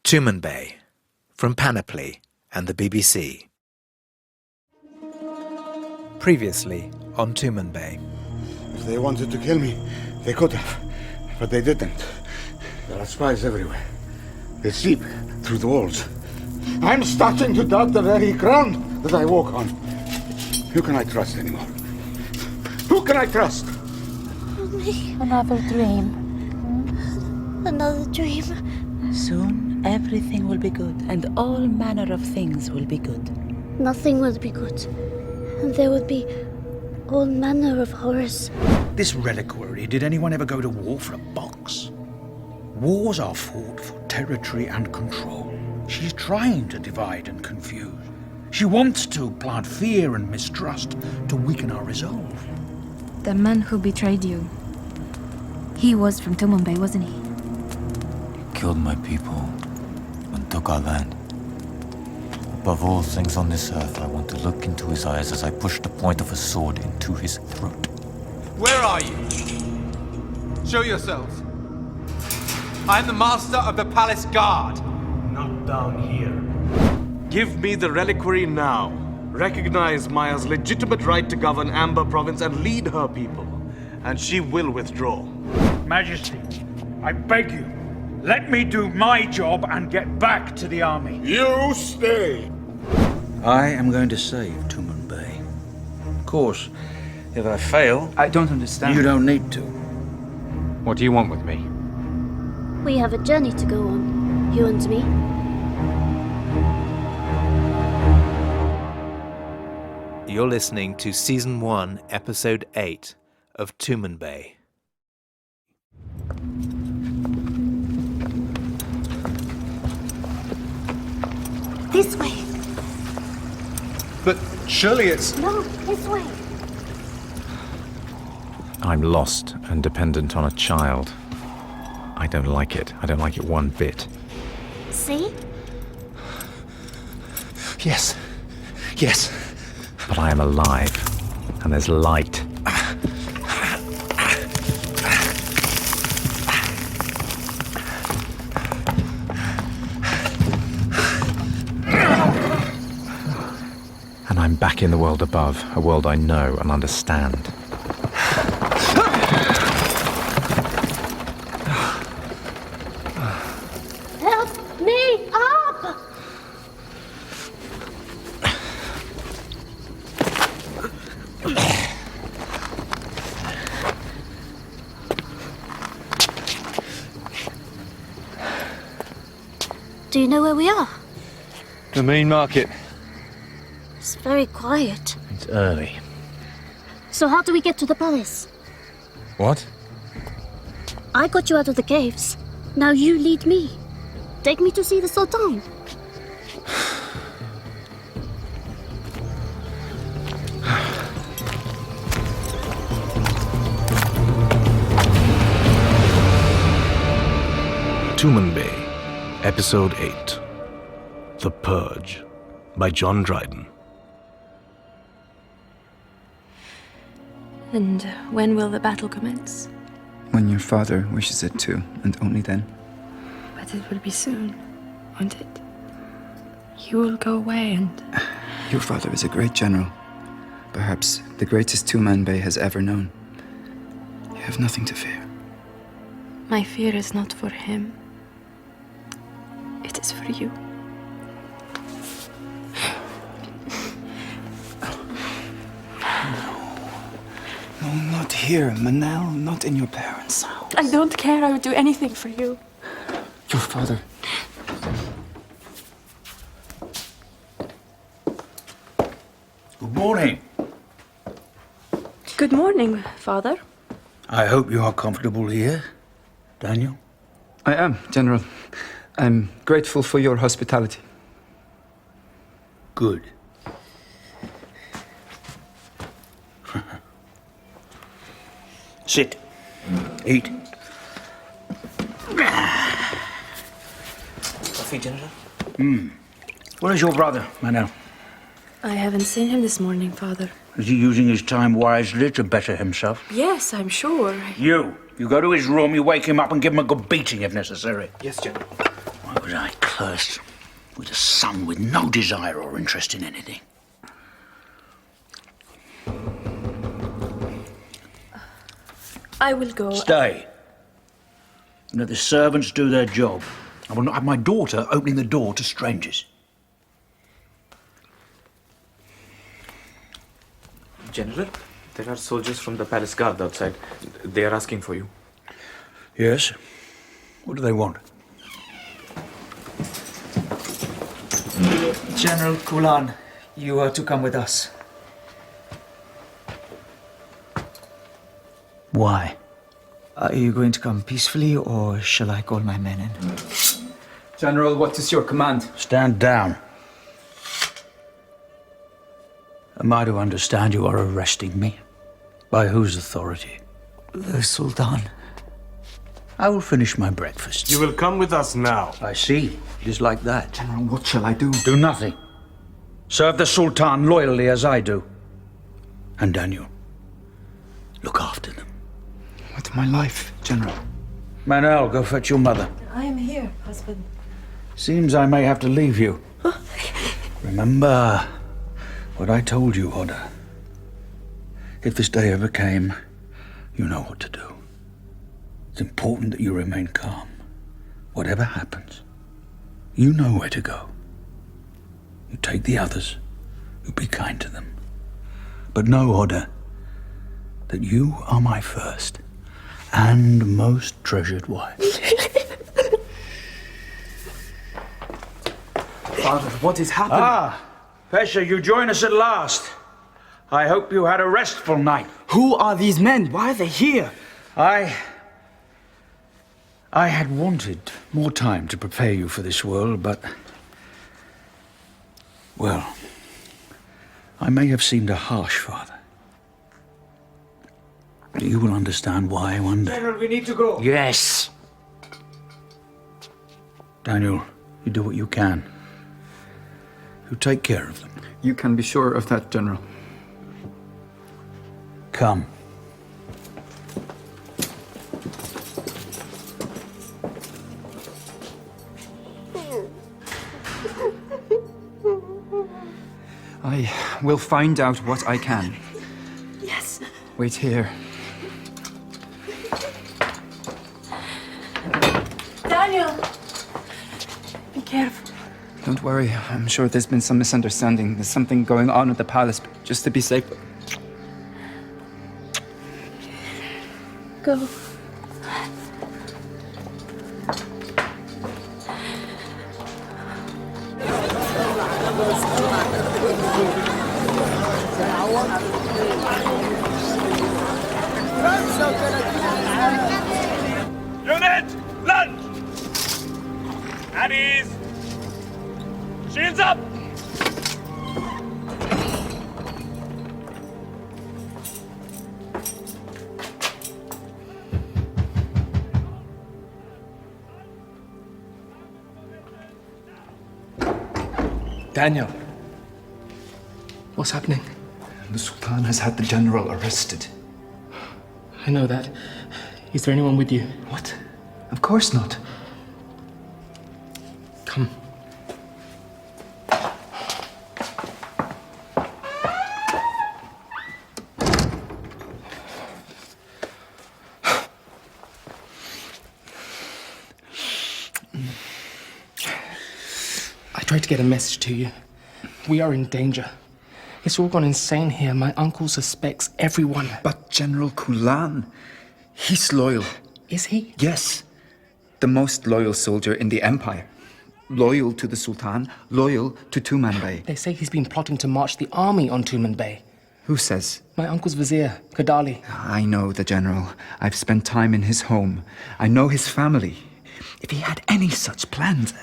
Tumanbay, from Panoply and the BBC. Previously on Tumanbay. If they wanted to kill me, they could have, but they didn't. There are spies everywhere. They seep through the walls. I'm starting to doubt the very ground that I walk on. Who can I trust anymore? Who can I trust? Only another dream. Another dream. Soon everything will be good, and all manner of things will be good. Nothing will be good. And there will be all manner of horrors. This reliquary, did anyone ever go to war for a box? Wars are fought for territory and control. She's trying to divide and confuse. She wants to plant fear and mistrust to weaken our resolve. The man who betrayed you, he was from Tumanbay, wasn't he? He killed my people and took our land. Above all things on this earth, I want to look into his eyes as I push the point of a sword into his throat. Where are you? Show yourselves. I am the master of the palace guard. Not down here. Give me the reliquary now. Recognize Maya's legitimate right to govern Amber Province and lead her people, and she will withdraw. Majesty, I beg you, let me do my job and get back to the army. You stay! I am going to save Tumanbay. Of course, if I fail... I don't understand. You don't need to. What do you want with me? We have a journey to go on, you and me. You're listening to Season 1, Episode 8 of Tumanbay. This way. But surely it's... No, this way. I'm lost and dependent on a child. I don't like it. I don't like it one bit. See? Yes. Yes. But I am alive, and there's light. And I'm back in the world above, a world I know and understand. Help me up! Do you know where we are? The main market. It's very quiet. It's early. So how do we get to the palace? What? I got you out of the caves. Now you lead me. Take me to see the Sultan. Tumanbay, Episode 8, The Purge, by John Dryden. And when will the battle commence? When your father wishes it to, and only then. But it will be soon, won't it? You will go away and... Your father is a great general. Perhaps the greatest Tumanbay has ever known. You have nothing to fear. My fear is not for him. It is for you. No, not here, Manel. Not in your parents' house. I don't care. I would do anything for you. Your father. Good morning. Good morning, Father. I hope you are comfortable here, Daniel. I am, General. I'm grateful for your hospitality. Good. Sit. Eat. Coffee, General? Where is your brother, Manel? I haven't seen him this morning, Father. Is he using his time wisely to better himself? Yes, I'm sure. You go to his room, you wake him up and give him a good beating if necessary. Yes, General. Why was I cursed with a son with no desire or interest in anything. I will go. Stay. And let the servants do their job. I will not have my daughter opening the door to strangers. General, there are soldiers from the palace guard outside. They are asking for you. Yes? What do they want? General Kulan, you are to come with us. Why? Are you going to come peacefully, or shall I call my men in? General, what is your command? Stand down. Am I to understand you are arresting me? By whose authority? The Sultan. I will finish my breakfast. You will come with us now. I see. It is like that. General, what shall I do? Do nothing. Serve the Sultan loyally as I do. And Daniel, look after them. What my life, General? Manel, go fetch your mother. I am here, husband. Seems I may have to leave you. Remember what I told you, Oda. If this day ever came, you know what to do. It's important that you remain calm. Whatever happens, you know where to go. You take the others, you be kind to them. But know, Oda, that you are my first and most treasured wife. Father, what is happening? Ah, Pesha, you join us at last. I hope you had a restful night. Who are these men? Why are they here? I had wanted more time to prepare you for this world, but... well, I may have seemed a harsh father. You will understand why one day. General, we need to go. Yes. Daniel, you do what you can. You take care of them. You can be sure of that, General. Come. I will find out what I can. Yes. Wait here. Daniel! Be careful. Don't worry. I'm sure there's been some misunderstanding. There's something going on at the palace, just to be safe. Go. Unit, lunge! At ease! Shields up! Daniel. What's happening? The Sultan has had the general arrested. I know that. Is there anyone with you? What? Of course not. Come. I tried to get a message to you. We are in danger. It's all gone insane here. My uncle suspects everyone. But General Kulan, he's loyal. Is he? Yes. The most loyal soldier in the Empire. Loyal to the Sultan, loyal to Tumanbay. They say he's been plotting to march the army on Tumanbay. Who says? My uncle's vizier, Kadali. I know the general. I've spent time in his home. I know his family. If he had any such plans,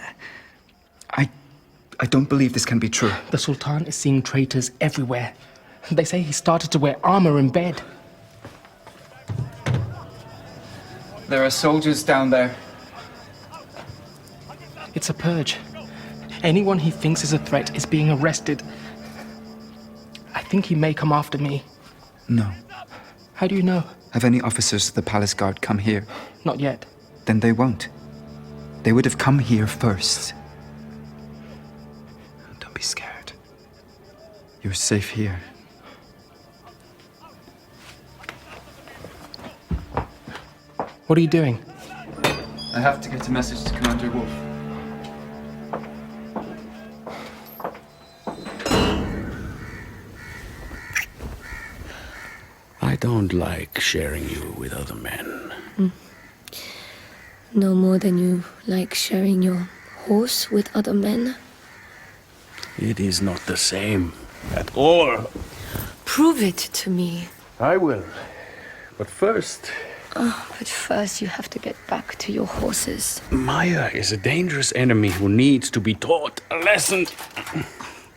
I don't believe this can be true. The Sultan is seeing traitors everywhere. They say he started to wear armor in bed. There are soldiers down there. It's a purge. Anyone he thinks is a threat is being arrested. I think he may come after me. No. How do you know? Have any officers of the palace guard come here? Not yet. Then they won't. They would have come here first. scared. You're safe here. What are you doing? I have to get a message to Commander Wolf. I don't like sharing you with other men. No more than you like sharing your horse with other men. It is not the same at all. Prove it to me. I will. But first, But first you have to get back to your horses. Maya is a dangerous enemy who needs to be taught a lesson.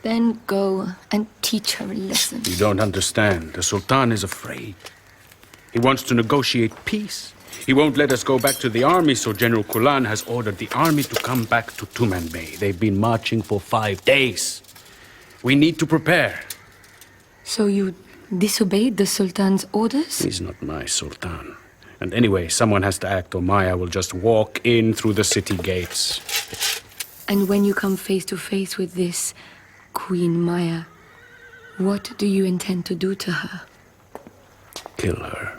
Then go and teach her a lesson. You don't understand. The Sultan is afraid. He wants to negotiate peace. He won't let us go back to the army, so General Kulan has ordered the army to come back to Tumanbay. They've been marching for 5 days. We need to prepare. So you disobeyed the Sultan's orders? He's not my Sultan. And anyway, someone has to act, or Maya will just walk in through the city gates. And when you come face to face with this Queen Maya, what do you intend to do to her? Kill her.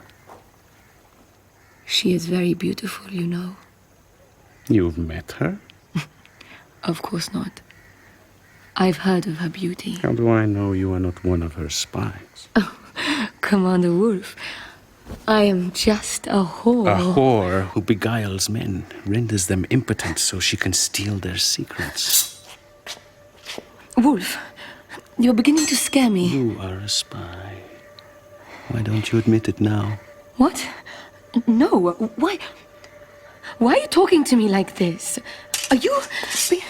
She is very beautiful, you know. You've met her? Of course not. I've heard of her beauty. How do I know you are not one of her spies? Commander Wolf, I am just a whore. A whore who beguiles men, renders them impotent so she can steal their secrets. Wolf, you're beginning to scare me. You are a spy. Why don't you admit it now? What? No, why? Why are you talking to me like this? Are you... Shamsi!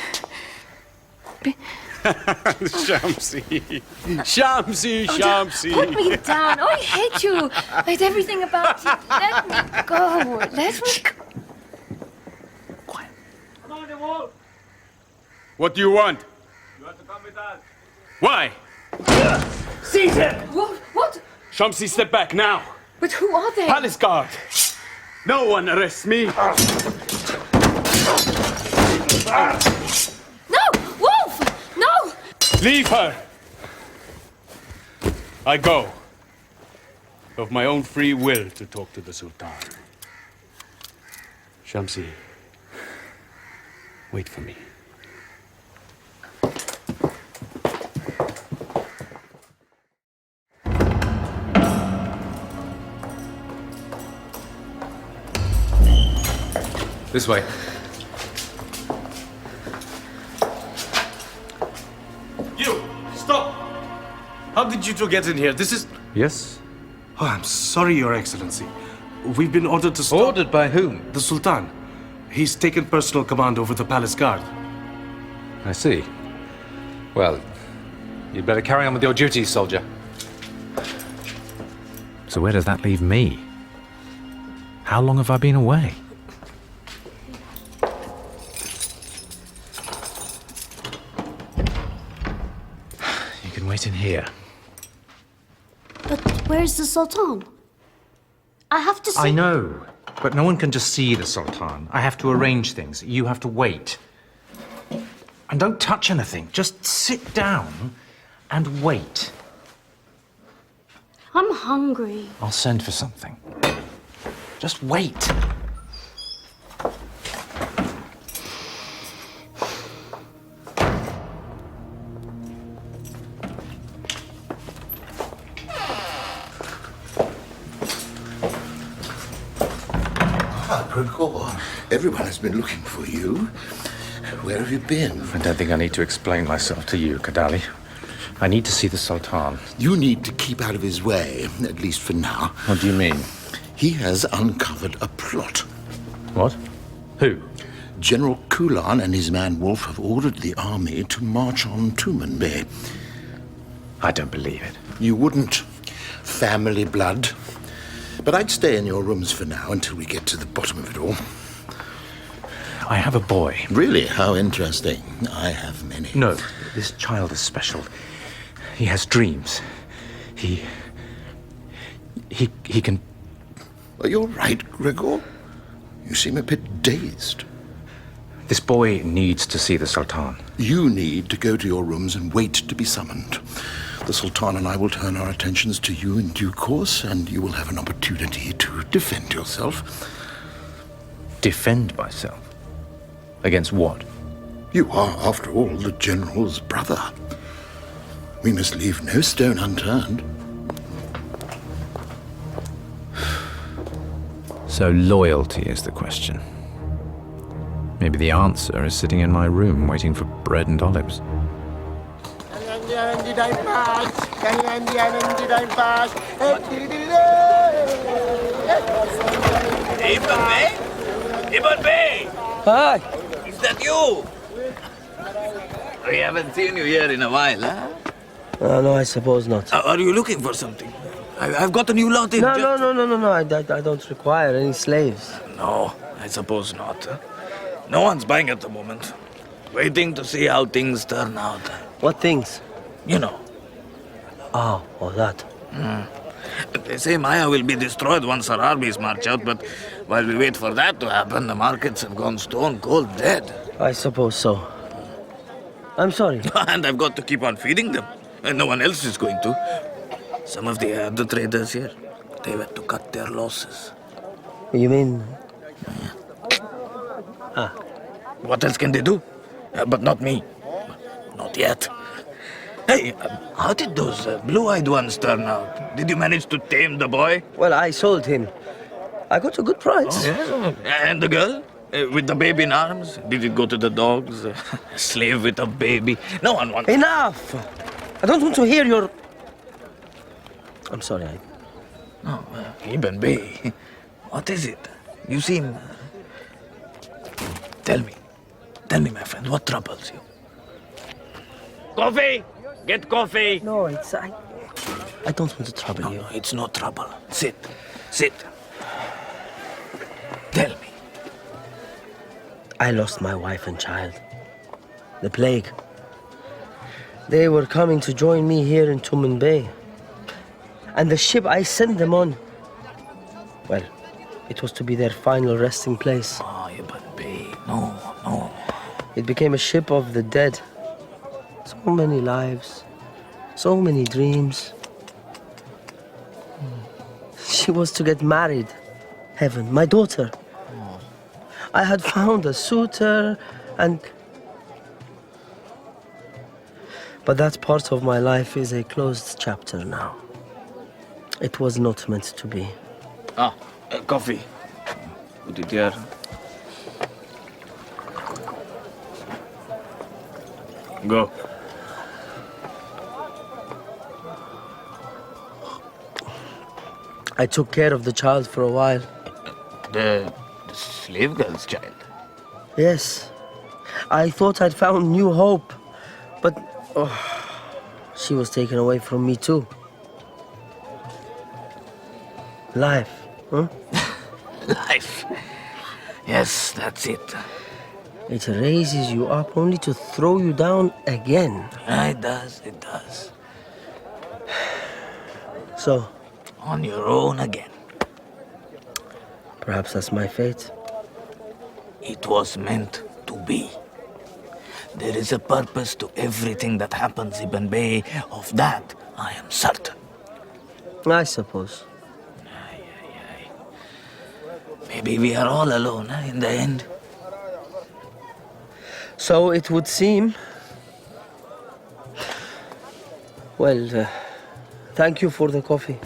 Shamsi! Shamsi! Put me down. Oh, I hate you. I hate everything about you. Let me go. Let me go. Quiet. What do you want? You have to come with us. Why? Seize him! What? Shamsi, step back now! But who are they? Palace guard! No one arrests me! No! Wolf! No! Leave her! I go. Of my own free will to talk to the Sultan. Shamsi, wait for me. This way. You! Stop! How did you two get in here? This is... Yes? Oh, I'm sorry, Your Excellency. We've been ordered to stop... Ordered by whom? The Sultan. He's taken personal command over the palace guard. I see. Well, you'd better carry on with your duties, soldier. So where does that leave me? How long have I been away? You can wait in here. But where's the Sultan? I have to see... I know, but no one can just see the Sultan. I have to arrange things. You have to wait. And don't touch anything. Just sit down and wait. I'm hungry. I'll send for something. Just wait. Gregor, everyone has been looking for you. Where have you been? I don't think I need to explain myself to you, Kadali. I need to see the Sultan. You need to keep out of his way, at least for now. What do you mean? He has uncovered a plot. What? Who? General Kulan and his man Wolf have ordered the army to march on Tumanbay. I don't believe it. You wouldn't. Family blood. But I'd stay in your rooms for now until we get to the bottom of it all. I have a boy. Really? How interesting. I have many. No, this child is special. He has dreams. He can... Are you all right, Gregor? You seem a bit dazed. This boy needs to see the Sultan. You need to go to your rooms and wait to be summoned. The Sultan and I will turn our attentions to you in due course, and you will have an opportunity to defend yourself. Defend myself? Against what? You are, after all, the General's brother. We must leave no stone unturned. So loyalty is the question. Maybe the answer is sitting in my room waiting for bread and olives. Ibn Bey? Ibn Bey! Hi! Is that you? We haven't seen you here in a while, huh? No, I suppose not. Are you looking for something? I've got a new lot in... No. I don't require any slaves. No, I suppose not. No one's buying at the moment. Waiting to see how things turn out. What things? You know. Oh, that. They say Maya will be destroyed once our armies march out, but while we wait for that to happen, the markets have gone stone cold dead. I suppose so. I'm sorry. And I've got to keep on feeding them. And no one else is going to. Some of the other traders here, they've had to cut their losses. You mean... What else can they do? But not me. Not yet. Hey, how did those blue-eyed ones turn out? Did you manage to tame the boy? Well, I sold him. I got a good price. Oh, yes? And the girl? With the baby in arms? Did it go to the dogs? A slave with a baby? No one wants... Enough! I don't want to hear your... I'm sorry, Ibn Bey, what is it? You seem... Tell me, my friend, what troubles you? Coffee! Get coffee! No, it's... I don't want to trouble you. No, it's no trouble. Sit. Tell me. I lost my wife and child. The plague. They were coming to join me here in Tumanbay. And the ship I sent them on, well, it was to be their final resting place. Oh, Ibn Bey, no. It became a ship of the dead. So many lives, so many dreams. She was to get married. Heaven, my daughter. I had found a suitor and... But that part of my life is a closed chapter now. It was not meant to be. Coffee. Put it here. Go. I took care of the child for a while. The slave girl's child? Yes. I thought I'd found new hope. But she was taken away from me too. Life, huh? Life. Yes, that's it. It raises you up only to throw you down again. It does. So? On your own again. Perhaps that's my fate. It was meant to be. There is a purpose to everything that happens, Ibn Bey. Of that, I am certain. I suppose. Maybe we are all alone, in the end. So it would seem. Well, thank you for the coffee.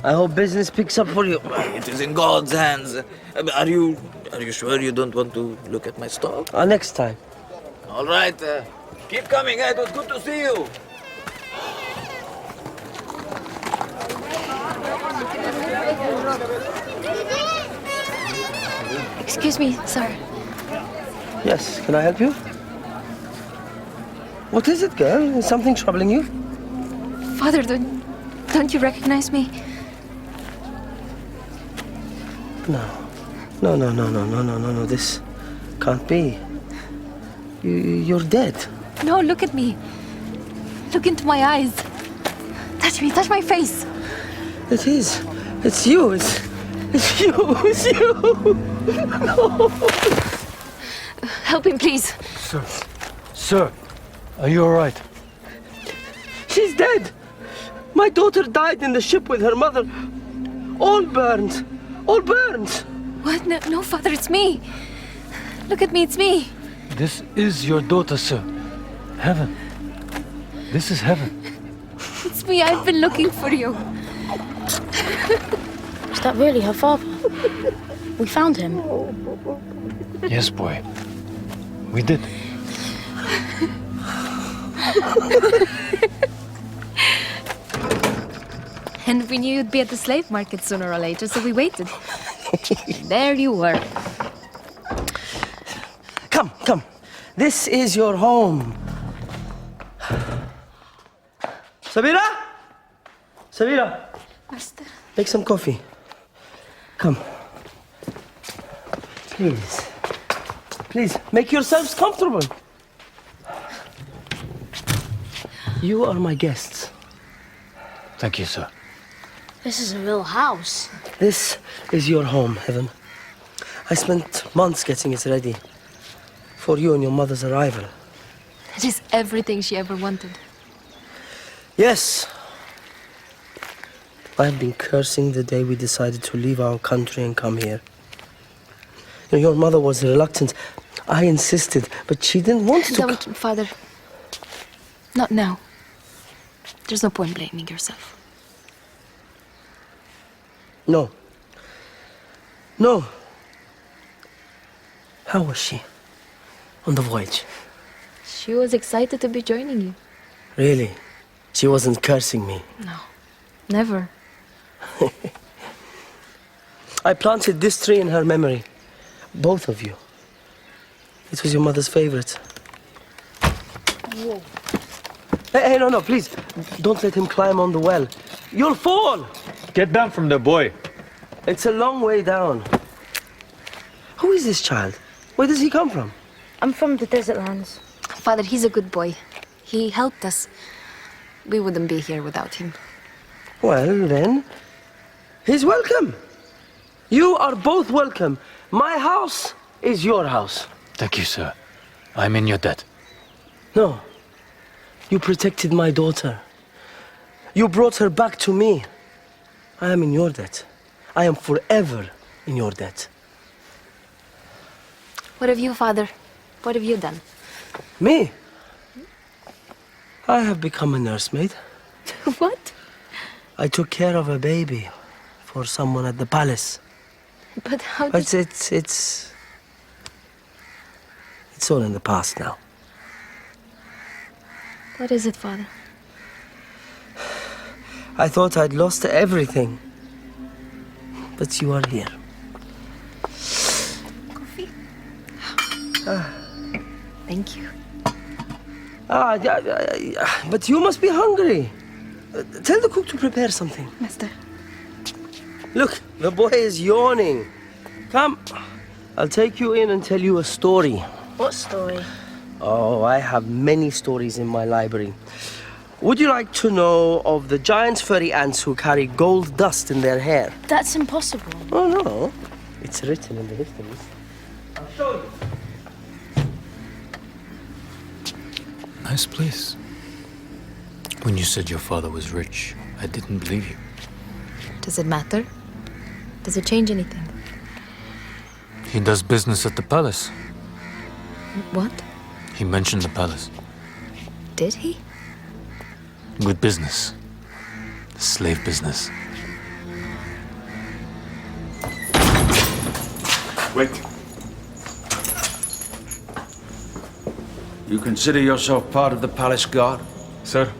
I hope business picks up for you. It is in God's hands. Are you sure you don't want to look at my stock? Next time. All right. Keep coming. It was good to see you. Excuse me, sir. Yes, can I help you? What is it, girl? Is something troubling you? Father, don't you recognize me? No. This can't be. You're dead. No, look at me. Look into my eyes. Touch me, touch my face. It is. It's you. It's you. No. Help him, please. Sir, are you all right? She's dead. My daughter died in the ship with her mother. All burned. All burned. What? No, no, Father, it's me. Look at me, it's me. This is your daughter, sir. Heaven. This is heaven. It's me. I've been looking for you. Is that really her father? We found him. Yes, boy. We did. And we knew you'd be at the slave market sooner or later, so we waited. There you were. Come, come. This is your home. Sabira? Sabira? Master. Make some coffee. Come. Please. Please, make yourselves comfortable. You are my guests. Thank you, sir. This is a real house. This is your home, Heaven. I spent months getting it ready for you and your mother's arrival. It is everything she ever wanted. Yes. I have been cursing the day we decided to leave our country and come here. You know, your mother was reluctant. I insisted, but she didn't want to. Don't, Father. Not now. There's no point blaming yourself. No. No. How was she on the voyage? She was excited to be joining you. Really? She wasn't cursing me. No, never. I planted this tree in her memory. Both of you. It was your mother's favorite. Whoa. Hey, no, please. Don't let him climb on the well. You'll fall! Get down from there, boy. It's a long way down. Who is this child? Where does he come from? I'm from the desert lands. Father, he's a good boy. He helped us. We wouldn't be here without him. Well, then, he's welcome. You are both welcome. My house is your house. Thank you, sir. I'm in your debt. No. You protected my daughter. You brought her back to me. I am in your debt. I am forever in your debt. What have you, Father? What have you done? Me? I have become a nursemaid. What? I took care of a baby for someone at the palace. But how But did... it's all in the past now. What is it, Father? I thought I'd lost everything. But you are here. Coffee? Ah. Thank you. But you must be hungry. Tell the cook to prepare something. Master. Look, the boy is yawning. Come, I'll take you in and tell you a story. What story? Oh, I have many stories in my library. Would you like to know of the giant furry ants who carry gold dust in their hair? That's impossible. Oh, no. It's written in the histories. I'll show you. Nice place. When you said your father was rich, I didn't believe you. Does it matter? Does it change anything? He does business at the palace. What? He mentioned the palace. Did he? Good business. Slave business. Wait. You consider yourself part of the palace guard? Sir?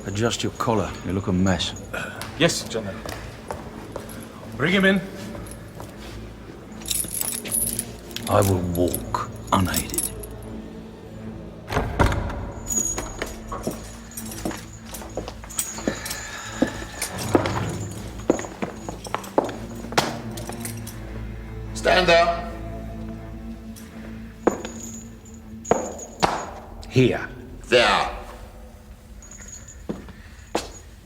Adjust your collar. You look a mess. Yes, General. Bring him in. I will walk unaided. Stand there. Here. There.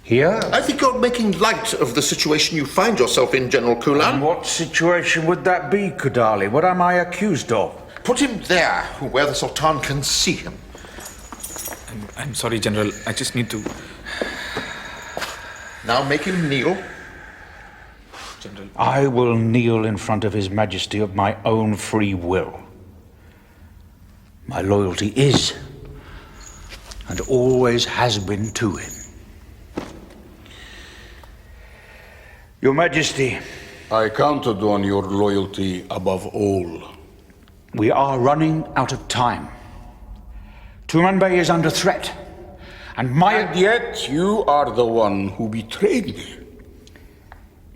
Here? I think you're making light of the situation you find yourself in, General Kulan. And what situation would that be, Kudali? What am I accused of? Put him there, where the Sultan can see him. I'm sorry, General. I just need to... Now make him kneel. General. I will kneel in front of His Majesty of my own free will. My loyalty is, and always has been, to him. Your Majesty. I counted on your loyalty above all. We are running out of time. Tumanbay is under threat, and And yet you are the one who betrayed me.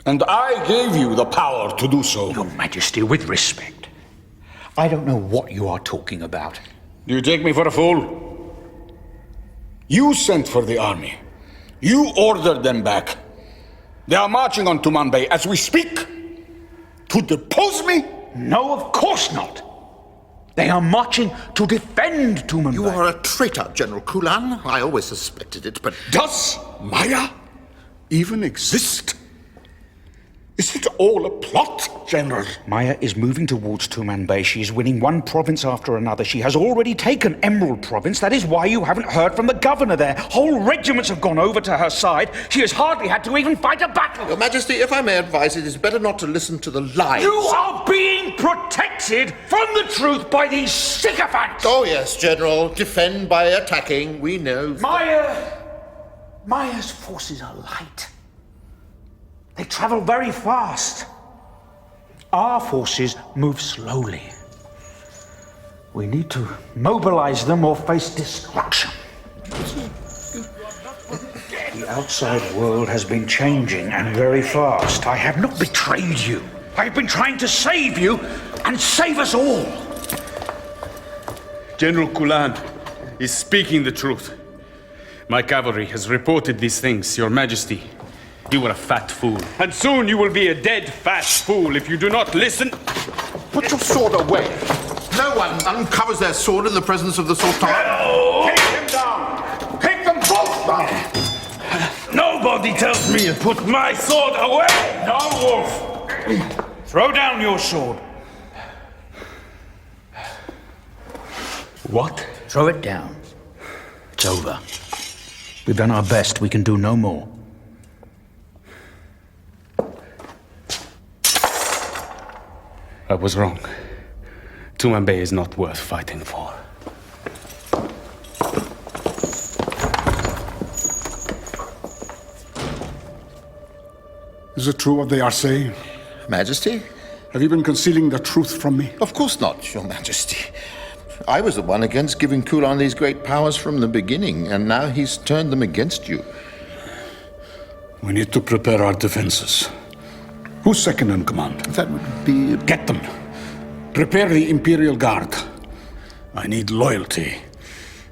And I gave you the power to do so. Your Majesty, with respect, I don't know what you are talking about. Do you take me for a fool? You sent for the army. You ordered them back. They are marching on Tumanbay as we speak. To depose me? No, of course not. They are marching to defend Tumanbay. You are a traitor, General Kulan. I always suspected it, but... Does Maya even exist? Is it all a plot, General? Maya is moving towards Tumanbay. She is winning one province after another. She has already taken Emerald Province. That is why you haven't heard from the governor there. Whole regiments have gone over to her side. She has hardly had to even fight a battle. Your Majesty, if I may advise, it is better not to listen to the lies. You are being protected from the truth by these sycophants! Oh, yes, General. Defend by attacking. We know. Maya's forces are light. They travel very fast. Our forces move slowly. We need to mobilize them or face destruction. The outside world has been changing, and very fast. I have not betrayed you. I have been trying to save you and save us all. General Kulan is speaking the truth. My cavalry has reported these things, Your Majesty. You were a fat fool. And soon you will be a dead fat fool if you do not listen. Put your sword away. No one uncovers their sword in the presence of the Sultan. Take him down! Take them both down! Nobody tells me to put my sword away! No, Wolf! Throw down your sword. What? Throw it down. It's over. We've done our best. We can do no more. I was wrong. Tumanbay is not worth fighting for. Is it true what they are saying? Majesty? Have you been concealing the truth from me? Of course not, Your Majesty. I was the one against giving Kulan these great powers from the beginning, and now he's turned them against you. We need to prepare our defenses. Who's second in command? That would be... Get them. Prepare the Imperial Guard. I need loyalty.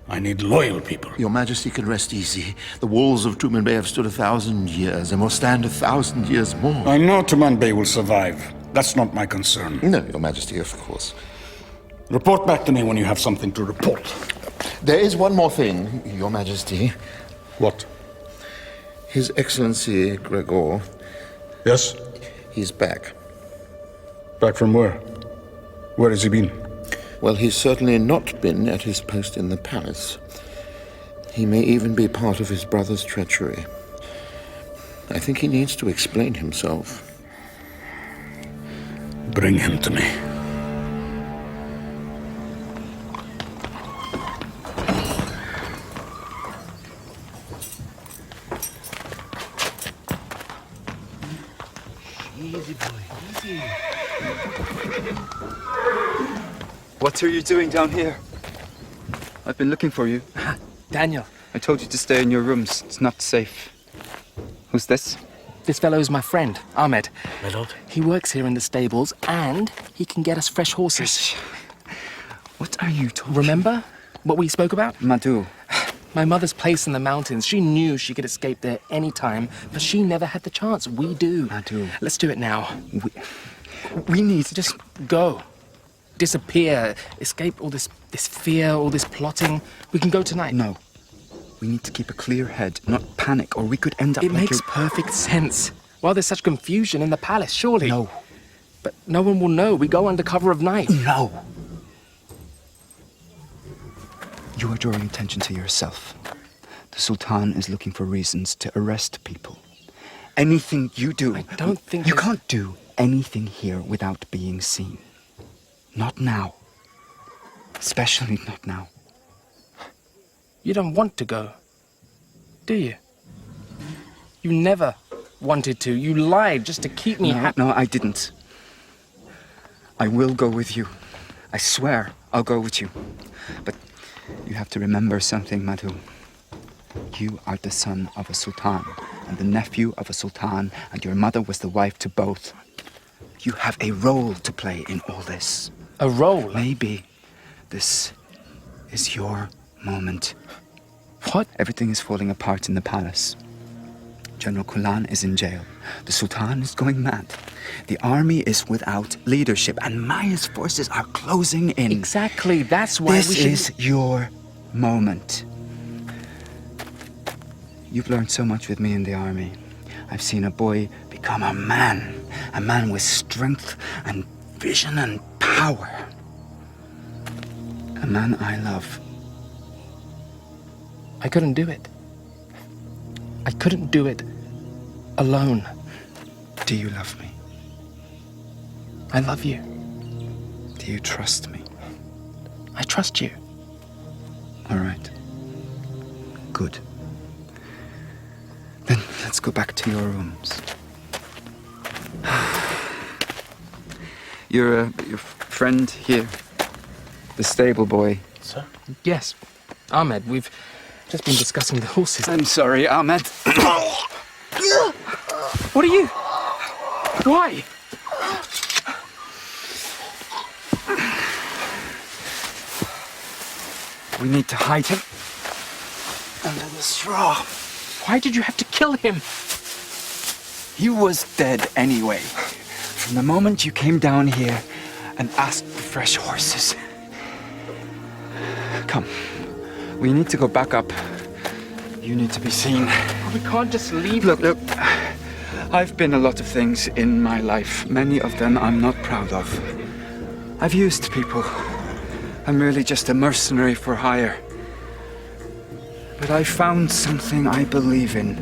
I need loyal people. Your Majesty can rest easy. The walls of Tumanbay have stood 1,000 years and will stand 1,000 years more. I know Tumanbay will survive. That's not my concern. No, Your Majesty, of course. Report back to me when you have something to report. There is one more thing, Your Majesty. What? His Excellency Gregor. Yes? He's back. Back from where? Where has he been? Well, he's certainly not been at his post in the palace. He may even be part of his brother's treachery. I think he needs to explain himself. Bring him to me. Easy, boy, easy. What are you doing down here? I've been looking for you. Daniel. I told you to stay in your rooms. It's not safe. Who's this? This fellow is my friend, Ahmed. My lord. He works here in the stables, and he can get us fresh horses. What are you talking? Remember what we spoke about? Madhu. My mother's place in the mountains. She knew she could escape there any time, but she never had the chance. We do. Madhu. Let's do it now. We need to just go. Disappear. Escape all this fear, all this plotting. We can go tonight. No. We need to keep a clear head, not panic, or we could end up It like makes perfect sense. Why there's such confusion in the palace, surely. No. But no one will know. We go under cover of night. No. You are drawing attention to yourself. The Sultan is looking for reasons to arrest people. Anything you do... I don't think... You can't do anything here without being seen. Not now. Especially not now. You don't want to go, do you? You never wanted to. You lied just to keep me happy. No, I didn't. I will go with you. I swear I'll go with you. But you have to remember something, Madhu. You are the son of a sultan and the nephew of a sultan, and your mother was the wife to both. You have a role to play in all this. A role? Maybe this is your moment. What? Everything is falling apart in the palace. General Kulan is in jail. The Sultan is going mad. The army is without leadership, and Maya's forces are closing in. Exactly, that's why This is your moment. You've learned so much with me in the army. I've seen a boy become a man with strength and vision and power. A man I love. I couldn't do it. I couldn't do it alone. Do you love me? I love you. Do you trust me? I trust you. All right. Good. Then let's go back to your rooms. Your friend here, the stable boy. Sir? Yes. Ahmed, we've just been discussing the horses. I'm sorry, Ahmed. What are you? Why? We need to hide him under the straw. Why did you have to kill him? He was dead anyway. From the moment you came down here and asked for fresh horses. Come. We need to go back up. You need to be seen. We can't just leave. Look. I've been a lot of things in my life. Many of them I'm not proud of. I've used people. I'm really just a mercenary for hire. But I found something I believe in.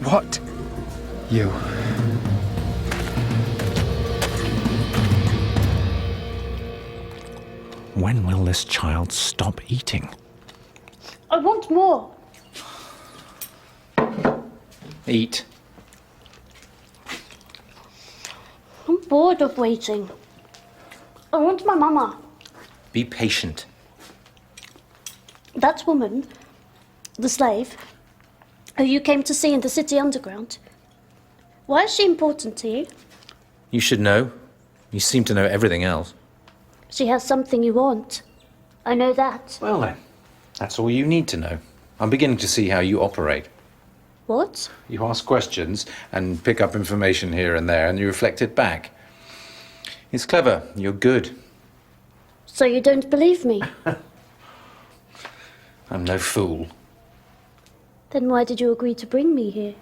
What? You. When will this child stop eating? I want more. Eat. I'm bored of waiting. I want my mama. Be patient. That woman, the slave, who you came to see in the city underground, why is she important to you? You should know. You seem to know everything else. She has something you want. I know that. Well then, that's all you need to know. I'm beginning to see how you operate. What? You ask questions and pick up information here and there and you reflect it back. It's clever. You're good. So you don't believe me? I'm no fool. Then why did you agree to bring me here?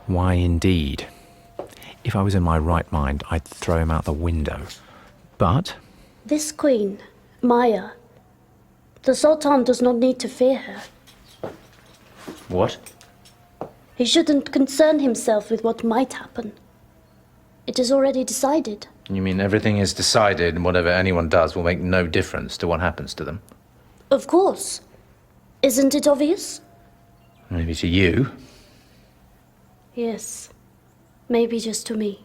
Why indeed? If I was in my right mind, I'd throw him out the window. But This queen, Maya, the Sultan does not need to fear her. What? He shouldn't concern himself with what might happen. It is already decided. You mean everything is decided and whatever anyone does will make no difference to what happens to them? Of course. Isn't it obvious? Maybe to you. Yes. Maybe just to me.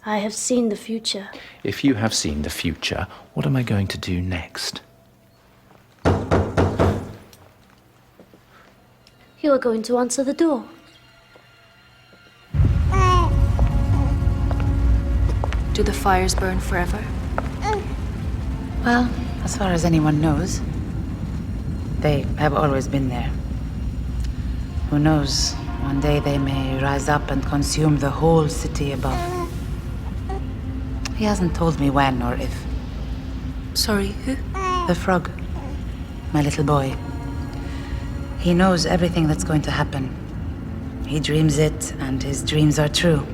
I have seen the future. if you have seen the future, what am I going to do next? You are going to answer the door. Do the fires burn forever? Well, as far as anyone knows, they have always been there. Who knows, one day they may rise up and consume the whole city above. He hasn't told me when or if. Sorry, who? The frog. My little boy. He knows everything that's going to happen. He dreams it, and his dreams are true.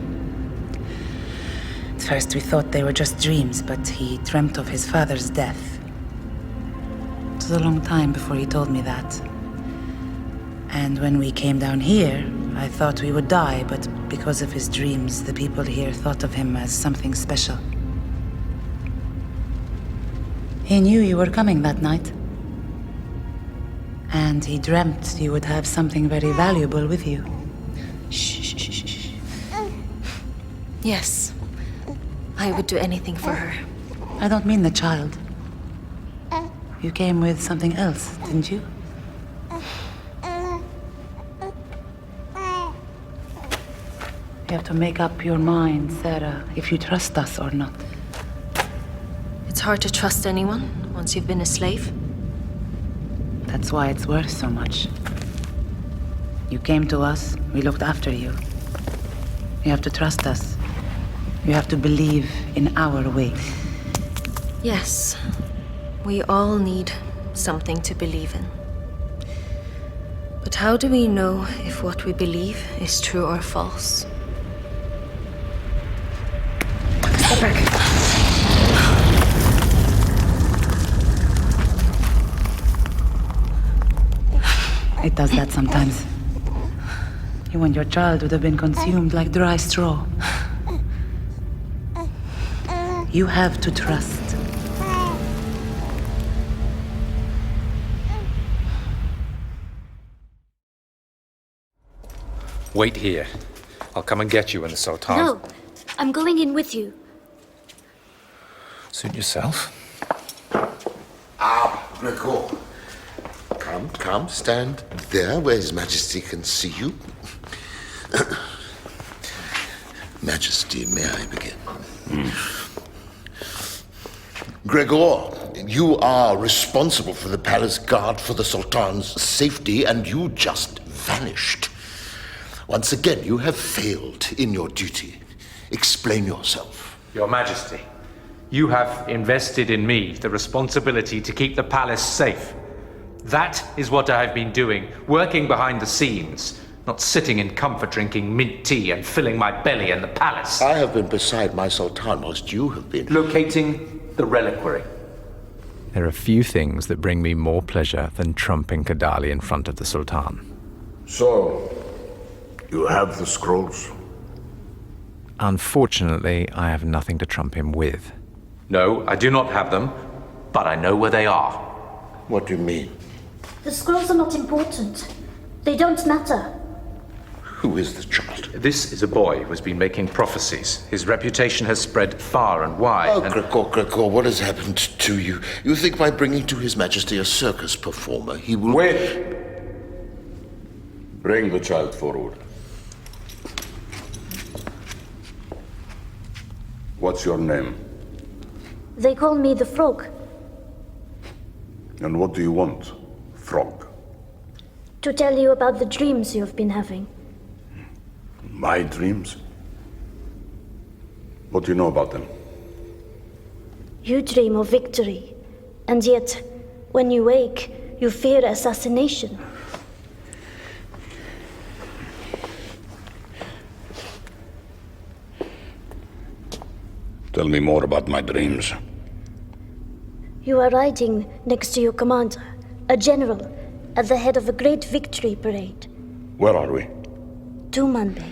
At first we thought they were just dreams, but he dreamt of his father's death. was a long time before he told me that. And when we came down here, I thought we would die, but because of his dreams, the people here thought of him as something special. He knew you were coming that night. And he dreamt you would have something very valuable with you. Shh. Yes. I would do anything for her. I don't mean the child. You came with something else, didn't you? You have to make up your mind, Sarah, if you trust us or not. It's hard to trust anyone once you've been a slave. That's why it's worth so much. You came to us, we looked after you. You have to trust us. You have to believe in our way. Yes. We all need something to believe in. But how do we know if what we believe is true or false? Step back. It does that sometimes. You and your child would have been consumed like dry straw. You have to trust. Wait here. I'll come and get you when the Sultan... No, I'm going in with you. Suit yourself. Gregor. Come, stand there where His Majesty can see you. Majesty, may I begin? Gregor, you are responsible for the palace guard for the Sultan's safety, and you just vanished. Once again, you have failed in your duty. Explain yourself. Your Majesty, you have invested in me the responsibility to keep the palace safe. That is what I have been doing, working behind the scenes, not sitting in comfort drinking mint tea and filling my belly in the palace. I have been beside my Sultan whilst you have been... locating the reliquary. There are few things that bring me more pleasure than trumping Kadali in front of the Sultan. So, you have the scrolls? Unfortunately, I have nothing to trump him with. No, I do not have them, but I know where they are. What do you mean? The scrolls are not important. They don't matter. Who is the child? This is a boy who has been making prophecies. His reputation has spread far and wide. Oh, Gregor, what has happened to you? You think by bringing to His Majesty a circus performer, he will... Wait! Bring the child forward. What's your name? They call me the Frog. And what do you want, Frog? To tell you about the dreams you've been having. My dreams? What do you know about them? You dream of victory, and yet, when you wake, you fear assassination. Tell me more about my dreams. You are riding next to your commander, a general, at the head of a great victory parade. Where are we? Tumanbay.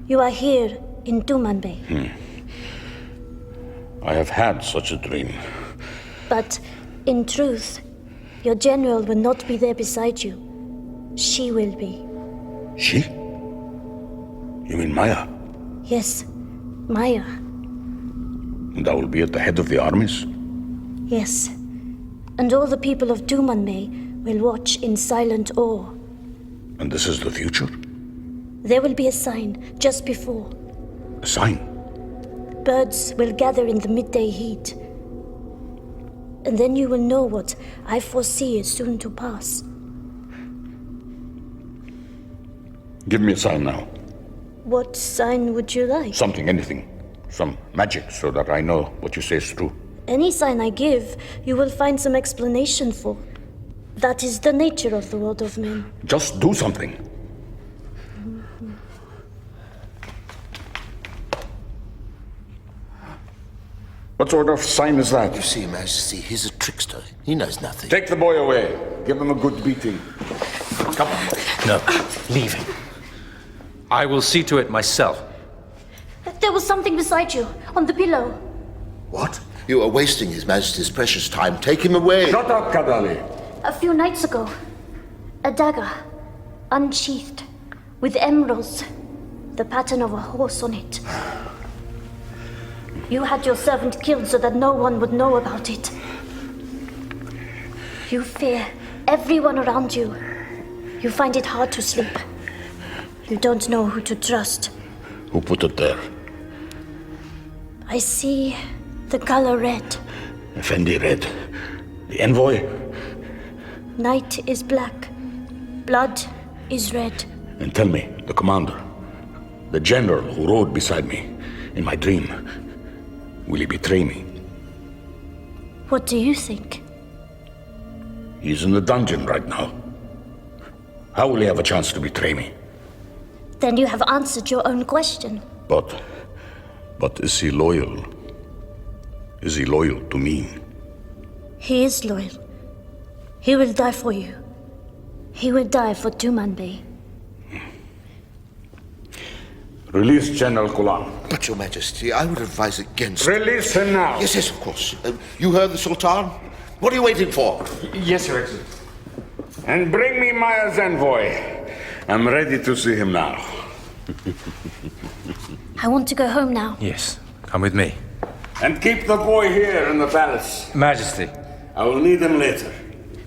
You are here in Tumanbay. I have had such a dream. But, in truth, your general will not be there beside you. She will be. She? You mean Maya? Yes, Maya. And I will be at the head of the armies? Yes. And all the people of Tumanbay will watch in silent awe. And this is the future? There will be a sign just before. A sign? Birds will gather in the midday heat. And then you will know what I foresee is soon to pass. Give me a sign now. What sign would you like? Something, anything. Some magic, so that I know what you say is true. Any sign I give, you will find some explanation for. That is the nature of the world of men. Just do something. What sort of sign is that? You see, Your Majesty, he's a trickster. He knows nothing. Take the boy away. Give him a good beating. Come on. No, leave him. I will see to it myself. There was something beside you, on the pillow. What? You are wasting His Majesty's precious time. Take him away. Shut up, Kadali. A few nights ago, a dagger, unsheathed, with emeralds, the pattern of a horse on it. You had your servant killed so that no one would know about it. You fear everyone around you. You find it hard to sleep. You don't know who to trust. Who put it there? I see the color red. Effendi Red. The envoy? Night is black. Blood is red. And tell me, the commander, the general who rode beside me in my dream, will he betray me? What do you think? He's in the dungeon right now. How will he have a chance to betray me? Then you have answered your own question. But is he loyal? Is he loyal to me? He is loyal. He will die for you. He will die for Tumanbay. Release General Kulan. But, Your Majesty, I would advise against... Release him now. Yes, yes, of course. You heard the Sultan? What are you waiting for? Yes, Your Excellency. And bring me Maya's envoy. I'm ready to see him now. I want to go home now. Yes, come with me. And keep the boy here in the palace. Majesty. I will need him later.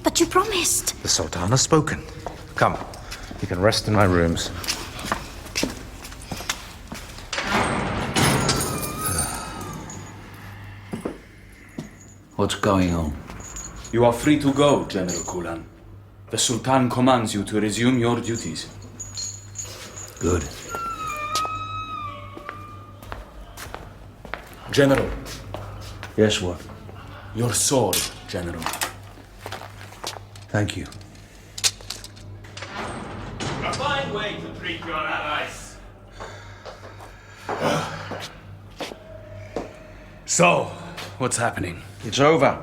But you promised. The Sultan has spoken. Come, you can rest in my rooms. What's going on? You are free to go, General Kulan. The Sultan commands you to resume your duties. Good. General. Yes, what? Your sword, General. Thank you. A fine way to treat your allies. So, what's happening? It's over.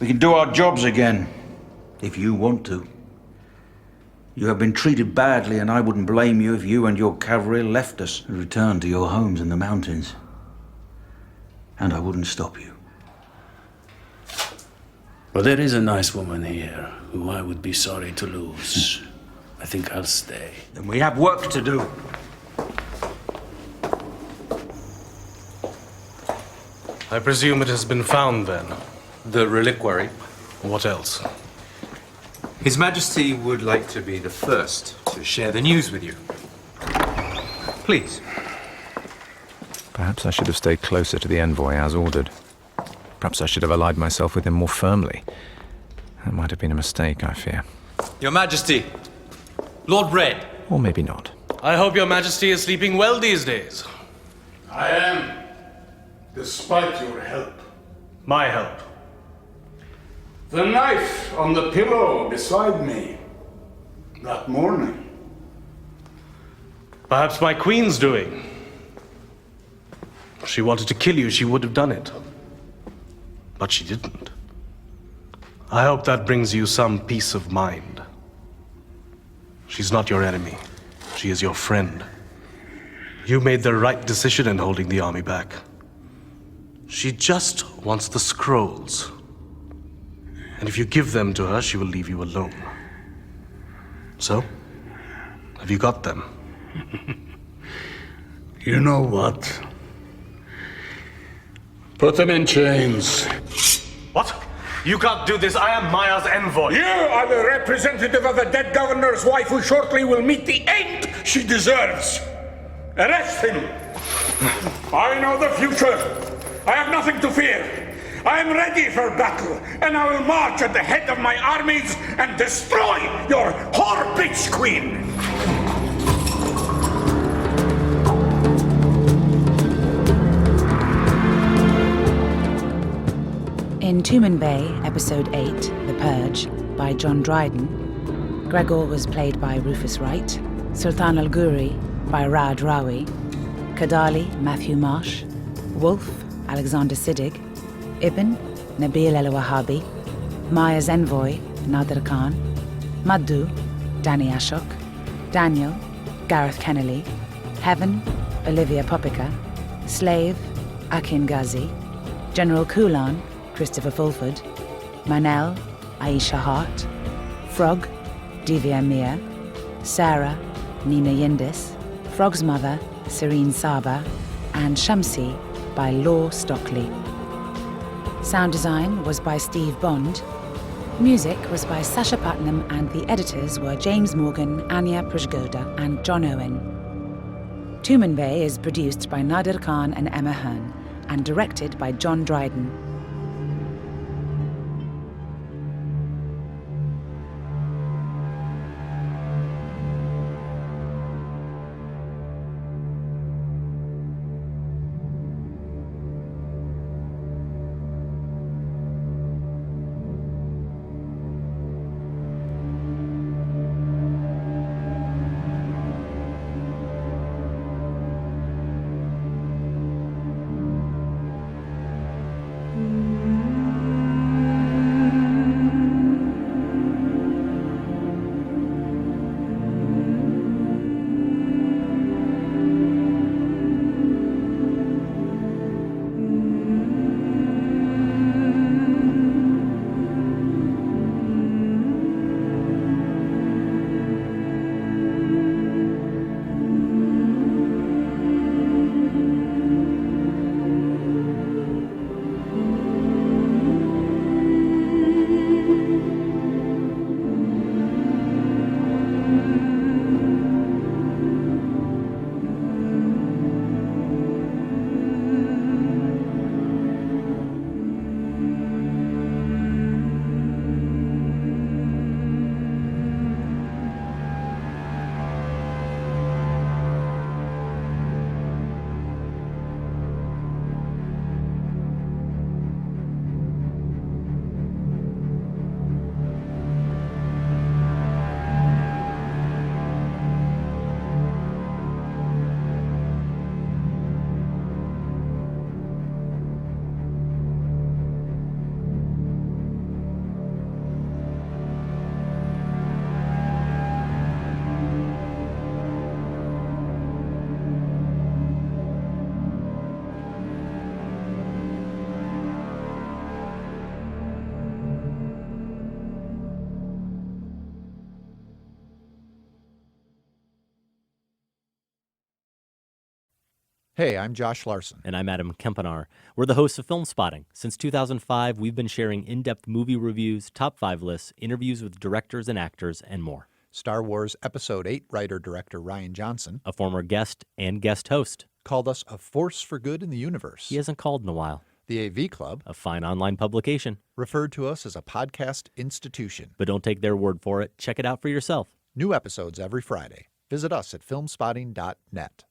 We can do our jobs again, if you want to. You have been treated badly, and I wouldn't blame you if you and your cavalry left us and returned to your homes in the mountains. And I wouldn't stop you. But there is a nice woman here, who I would be sorry to lose. I think I'll stay. Then we have work to do. I presume it has been found then. The reliquary. What else? His Majesty would like to be the first to share the news with you. Please. Perhaps I should have stayed closer to the envoy as ordered. Perhaps I should have allied myself with him more firmly. That might have been a mistake, I fear. Your Majesty, Lord Red. Or maybe not. I hope Your Majesty is sleeping well these days. I am, despite your help. My help. The knife on the pillow beside me that morning. Perhaps my queen's doing. If she wanted to kill you, she would have done it. But she didn't. I hope that brings you some peace of mind. She's not your enemy. She is your friend. You made the right decision in holding the army back. She just wants the scrolls. And if you give them to her, she will leave you alone. So, have you got them? You know what? Put them in chains. What? You can't do this. I am Maya's envoy. You are the representative of the dead governor's wife who shortly will meet the end she deserves. Arrest him. I know the future. I have nothing to fear. I am ready for battle, and I will march at the head of my armies and destroy your whore bitch queen. In Tumanbay, Episode 8, The Purge, by John Dryden, Gregor was played by Rufus Wright, Sultan Al Ghuri by Raad Rawi, Kadali, Matthew Marsh, Wolf, Alexander Siddig, Ibn, Nabil el-Wahhabi, Maya's envoy, Nadir Khan, Maddu, Danny Ashok, Daniel, Gareth Kennelly, Heaven, Olivia Popica, Slave, Akin Ghazi, General Kulan, Christopher Fulford, Manel, Aisha Hart, Frog, Divya Mia, Sarah, Nina Yindis, Frog's mother, Serene Saba, and Shamsi by Law Stockley. Sound design was by Steve Bond. Music was by Sasha Putnam, and the editors were James Morgan, Anya Prishgoda, and John Owen. Tumanbay is produced by Nadir Khan and Emma Hearn, and directed by John Dryden. Hey, I'm Josh Larson. And I'm Adam Kempenar. We're the hosts of Film Spotting. Since 2005, we've been sharing in-depth movie reviews, top 5 lists, interviews with directors and actors, and more. Star Wars Episode 8 writer-director Rian Johnson, a former guest and guest host, called us a force for good in the universe. He hasn't called in a while. The AV Club, a fine online publication, referred to us as a podcast institution. But don't take their word for it. Check it out for yourself. New episodes every Friday. Visit us at filmspotting.net.